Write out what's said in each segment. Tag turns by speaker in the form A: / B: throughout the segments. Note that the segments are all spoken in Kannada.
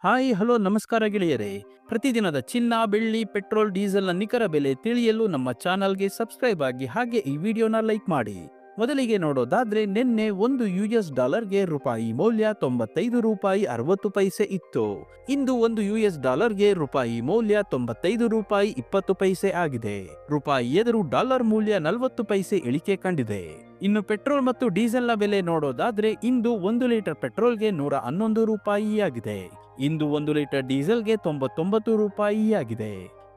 A: ಹಾಯ್ ಹಲೋ ನಮಸ್ಕಾರ ಗೆಳೆಯರೇ. ಪ್ರತಿದಿನದ ಚಿನ್ನ ಬೆಳ್ಳಿ ಪೆಟ್ರೋಲ್ ಡೀಸೆಲ್ನ ನಿಖರ ಬೆಲೆ ತಿಳಿಯಲು ನಮ್ಮ ಚಾನಲ್ಗೆ ಸಬ್ಸ್ಕ್ರೈಬ್ ಆಗಿ ಹಾಗೆ ಈ ವಿಡಿಯೋನ ಲೈಕ್ ಮಾಡಿ. ಮೊದಲಿಗೆ ನೋಡೋದಾದ್ರೆ ನಿನ್ನೆ ಒಂದು US$ಗೆ ರೂಪಾಯಿ ಮೌಲ್ಯ 95 ರೂಪಾಯಿ 60 ಪೈಸೆ ಇತ್ತು. ಇಂದು ಒಂದು US$ಗೆ ರೂಪಾಯಿ ಮೌಲ್ಯ 95 ರೂಪಾಯಿ 20 ಪೈಸೆ ಆಗಿದೆ. ರೂಪಾಯಿ ಎದುರು ಡಾಲರ್ ಮೂಲ್ಯ 40 ಪೈಸೆ ಇಳಿಕೆ ಕಂಡಿದೆ. ಇನ್ನು ಪೆಟ್ರೋಲ್ ಮತ್ತು ಡೀಸೆಲ್ನ ಬೆಲೆ ನೋಡೋದಾದ್ರೆ ಇಂದು 1 ಲೀಟರ್ ಪೆಟ್ರೋಲ್ಗೆ 111 ರೂಪಾಯಿ ಆಗಿದೆ. ಇಂದು 1 ಲೀಟರ್ ಡೀಸೆಲ್ಗೆ 99 ರೂಪಾಯಿ ಆಗಿದೆ.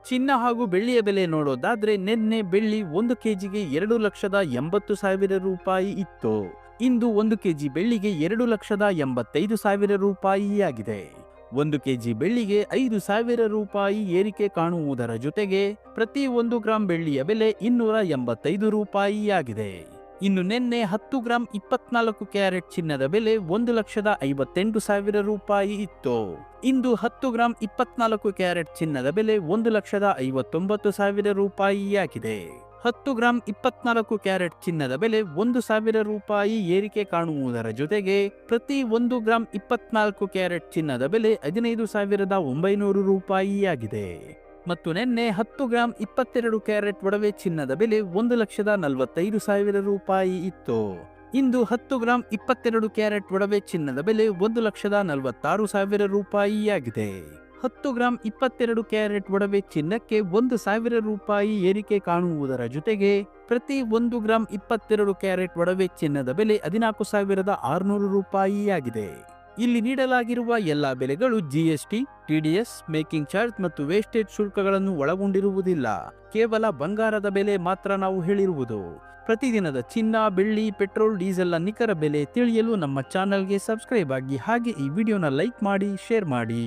A: ಚಿನ್ನ ಹಾಗೂ ಬೆಳ್ಳಿಯ ಬೆಲೆ ನೋಡೋದಾದ್ರೆ ನಿನ್ನೆ ಬೆಳ್ಳಿ 1 ಕೆಜಿಗೆ 2,80,000 ರೂಪಾಯಿ ಇತ್ತು. ಇಂದು 1 ಕೆಜಿ ಬೆಳ್ಳಿಗೆ 2,85,000 ರೂಪಾಯಿ ಆಗಿದೆ. 1 ಕೆಜಿ ಬೆಳ್ಳಿಗೆ 5,000 ರೂಪಾಯಿ ಏರಿಕೆ ಕಾಣುವುದರ ಜೊತೆಗೆ ಪ್ರತಿ 1 ಗ್ರಾಂ ಬೆಳ್ಳಿಯ ಬೆಲೆ 285 ರೂಪಾಯಿ ಆಗಿದೆ. ಇನ್ನು ನಿನ್ನೆ 10 ಗ್ರಾಂ 24 ಕ್ಯಾರೆಟ್ ಚಿನ್ನದ ಬೆಲೆ 1,58,000 ರೂಪಾಯಿ ಇತ್ತು. ಇಂದು 10 ಗ್ರಾಂ 24 ಕ್ಯಾರೆಟ್ ಚಿನ್ನದ ಬೆಲೆ 1,59,000 ರೂಪಾಯಿ ಆಗಿದೆ. 10 ಗ್ರಾಂ 24 ಕ್ಯಾರೆಟ್ ಚಿನ್ನದ ಬೆಲೆ 1,000 ರೂಪಾಯಿ ಏರಿಕೆ ಕಾಣುವುದರ ಜೊತೆಗೆ ಪ್ರತಿ 1 ಗ್ರಾಂ 24 ಕ್ಯಾರೆಟ್ ಚಿನ್ನದ ಬೆಲೆ 15,900 ರೂಪಾಯಿ ಆಗಿದೆ. ಮತ್ತು ನಿನ್ನೆ 10 ಗ್ರಾಂ 22 ಕ್ಯಾರೆಟ್ ಒಡವೆ ಚಿನ್ನದ ಬೆಲೆ 1,45,000 ರೂಪಾಯಿ ಇತ್ತು. ಇಂದು 10 ಗ್ರಾಂ 22 ಕ್ಯಾರೆಟ್ ಒಡವೆ ಚಿನ್ನದ ಬೆಲೆ 1,46,000 ರೂಪಾಯಿ ಆಗಿದೆ. 10 ಗ್ರಾಂ 22 ಕ್ಯಾರೆಟ್ ಒಡವೆ ಚಿನ್ನಕ್ಕೆ 1,000 ರೂಪಾಯಿ ಏರಿಕೆ ಕಾಣುವುದರ ಜೊತೆಗೆ ಪ್ರತಿ 1 ಗ್ರಾಂ 22 ಕ್ಯಾರೆಟ್ ಒಡವೆ ಚಿನ್ನದ ಬೆಲೆ 14,600 ರೂಪಾಯಿ ಆಗಿದೆ. ಇಲ್ಲಿ ನೀಡಲಾಗಿರುವ ಎಲ್ಲಾ ಬೆಲೆಗಳು GST, TDS, ಮೇಕಿಂಗ್ ಚಾರ್ಜ್ ಮತ್ತು ವೇಸ್ಟೇಜ್ ಶುಲ್ಕಗಳನ್ನು ಒಳಗೊಂಡಿರುವುದಿಲ್ಲ. ಕೇವಲ ಬಂಗಾರದ ಬೆಲೆ ಮಾತ್ರ ನಾವು ಹೇಳಿರುವುದು. ಪ್ರತಿದಿನದ ಚಿನ್ನ ಬೆಳ್ಳಿ ಪೆಟ್ರೋಲ್ ಡೀಸೆಲ್ನ ನಿಖರ ಬೆಲೆ ತಿಳಿಯಲು ನಮ್ಮ ಚಾನಲ್ಗೆ ಸಬ್ಸ್ಕ್ರೈಬ್ ಆಗಿ ಹಾಗೆ ಈ ವಿಡಿಯೋನ ಲೈಕ್ ಮಾಡಿ ಶೇರ್ ಮಾಡಿ.